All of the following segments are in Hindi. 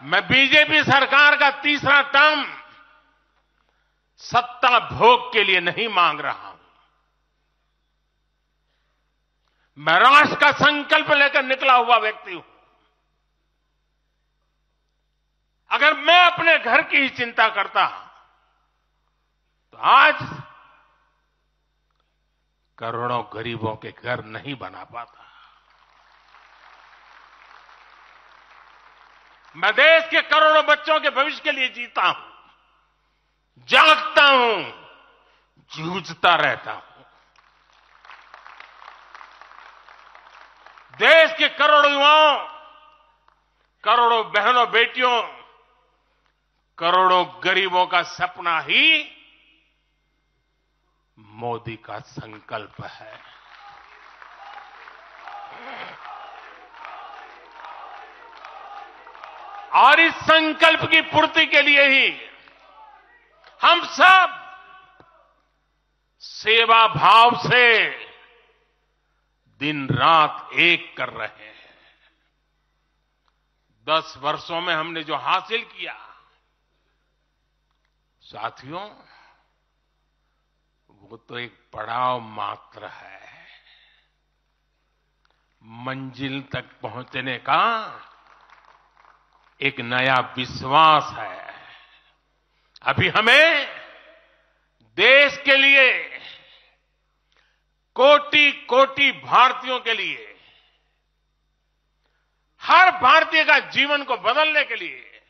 मैं बीजेपी सरकार का तीसरा टर्म सत्ता भोग के लिए नहीं मांग रहा हूं। मैं राष्ट्र का संकल्प लेकर निकला हुआ व्यक्ति हूं। अगर मैं अपने घर की ही चिंता करता तो आज करोड़ों गरीबों के घर नहीं बना पाता। मैं देश के करोड़ों बच्चों के भविष्य के लिए जीता हूं, जागता हूं, जूझता रहता हूं। देश के करोड़ों युवाओं, करोड़ों बहनों बेटियों, करोड़ों गरीबों का सपना ही मोदी का संकल्प है। और इस संकल्प की पूर्ति के लिए ही हम सब सेवा भाव से दिन रात एक कर रहे हैं। 10 वर्षों में हमने जो हासिल किया, साथियों, वो तो एक पड़ाव मात्र है। मंजिल तक पहुंचने का एक नया विश्वास है। अभी हमें देश के लिए, कोटि कोटि भारतीयों के लिए, हर भारतीय का जीवन को बदलने के लिए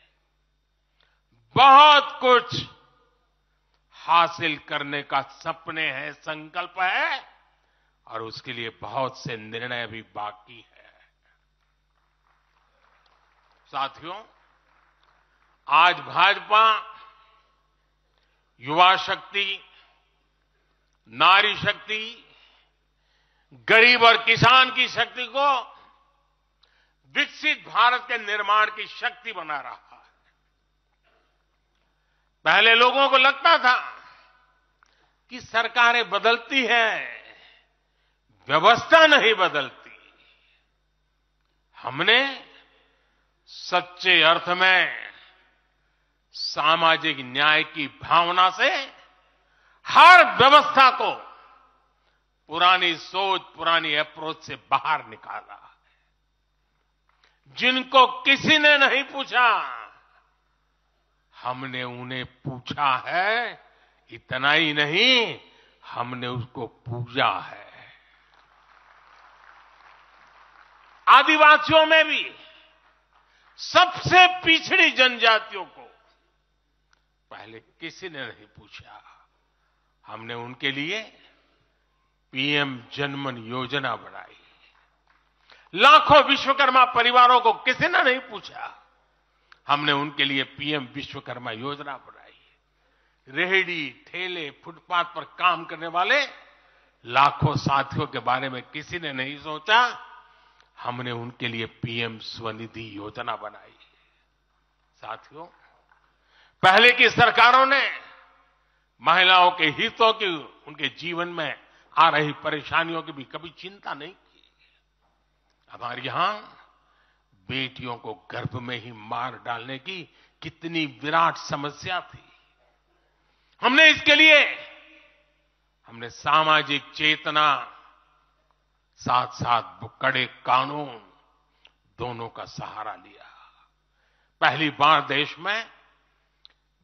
बहुत कुछ हासिल करने का सपने हैं, संकल्प है, और उसके लिए बहुत से निर्णय भी बाकी है। साथियों, आज भाजपा युवा शक्ति, नारी शक्ति, गरीब और किसान की शक्ति को विकसित भारत के निर्माण की शक्ति बना रहा है। पहले लोगों को लगता था कि सरकारें बदलती हैं, व्यवस्था नहीं बदलती। हमने सच्चे अर्थ में सामाजिक न्याय की भावना से हर व्यवस्था को पुरानी सोच, पुरानी अप्रोच से बाहर निकाला। जिनको किसी ने नहीं पूछा, हमने उन्हें पूछा है। इतना ही नहीं, हमने उसको पूजा है। आदिवासियों में भी सबसे पिछड़ी जनजातियों को पहले किसी ने नहीं पूछा। हमने उनके लिए पीएम जनमन योजना बनाई। लाखों विश्वकर्मा परिवारों को किसी ने नहीं पूछा। हमने उनके लिए पीएम विश्वकर्मा योजना बनाई। रेहड़ी, ठेले, फुटपाथ पर काम करने वाले लाखों साथियों के बारे में किसी ने नहीं सोचा। हमने उनके लिए पीएम स्वनिधि योजना बनाई। साथियों, पहले की सरकारों ने महिलाओं के हितों की, उनके जीवन में आ रही परेशानियों की भी कभी चिंता नहीं की। हमारे यहां बेटियों को गर्भ में ही मार डालने की कितनी विराट समस्या थी। हमने इसके लिए सामाजिक चेतना, साथ साथ कड़े कानून, दोनों का सहारा लिया। पहली बार देश में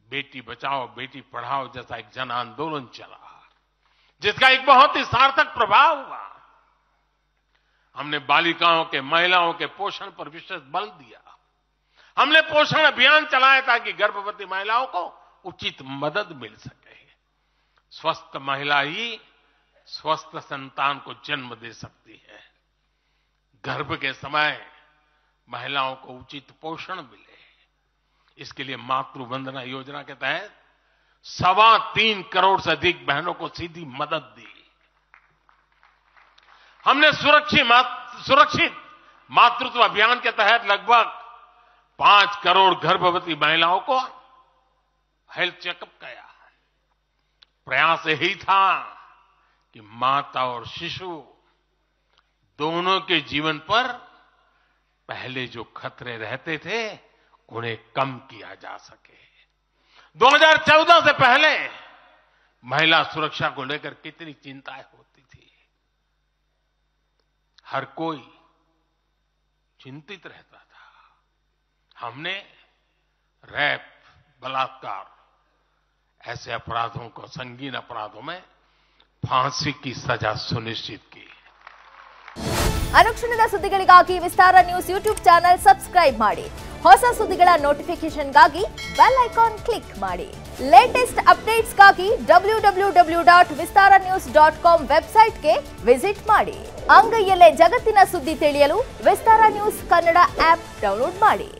बेटी बचाओ बेटी पढ़ाओ जैसा एक जन आंदोलन चला, जिसका एक बहुत ही सार्थक प्रभाव हुआ। हमने बालिकाओं के, महिलाओं के पोषण पर विशेष बल दिया। हमने पोषण अभियान चलाया ताकि गर्भवती महिलाओं को उचित मदद मिल सके। स्वस्थ महिला ही स्वस्थ संतान को जन्म दे सकती है। गर्भ के समय महिलाओं को उचित पोषण मिले, इसके लिए मातृ वंदना योजना के तहत 3.25 करोड़ से अधिक बहनों को सीधी मदद दी। हमने सुरक्षित मातृत्व अभियान के तहत लगभग 5 करोड़ गर्भवती महिलाओं को हेल्थ चेकअप किया। प्रयास यही था कि माता और शिशु दोनों के जीवन पर पहले जो खतरे रहते थे उन्हें कम किया जा सके। 2014 से पहले महिला सुरक्षा को लेकर कितनी चिंताएं होती थी, हर कोई चिंतित रहता था। हमने रेप, बलात्कार ऐसे अपराधों को, संगीन अपराधों में फांसी की सजा सुनिश्चित की। ಅನುಕ್ಷಣದ ಸುದ್ದಿಗಳಿಗಾಗಿ ವಿಸ್ತಾರ ನ್ಯೂಸ್ ಯೂಟ್ಯೂಬ್ ಚಾನೆಲ್ ಸಬ್ಸ್ಕ್ರೈಬ್ ಮಾಡಿ. ಹೊಸ ಸುದ್ದಿಗಳ ನೋಟಿಫಿಕೇಶನ್ಗಾಗಿ ಬೆಲ್ ಐಕಾನ್ ಕ್ಲಿಕ್ ಮಾಡಿ. ಲೇಟೆಸ್ಟ್ ಅಪ್ಡೇಟ್ಸ್ಗಾಗಿ www.vistaranews.com ವೆಬ್ಸೈಟ್ಗೆ ವಿಸಿಟ್ ಮಾಡಿ. ಅಂಗೈಯಲ್ಲೇ ಜಗತ್ತಿನ ಸುದ್ದಿ ತಿಳಿಯಲು ವಿಸ್ತಾರ ನ್ಯೂಸ್ ಕನ್ನಡ ಆಪ್ ಡೌನ್ಲೋಡ್ ಮಾಡಿ.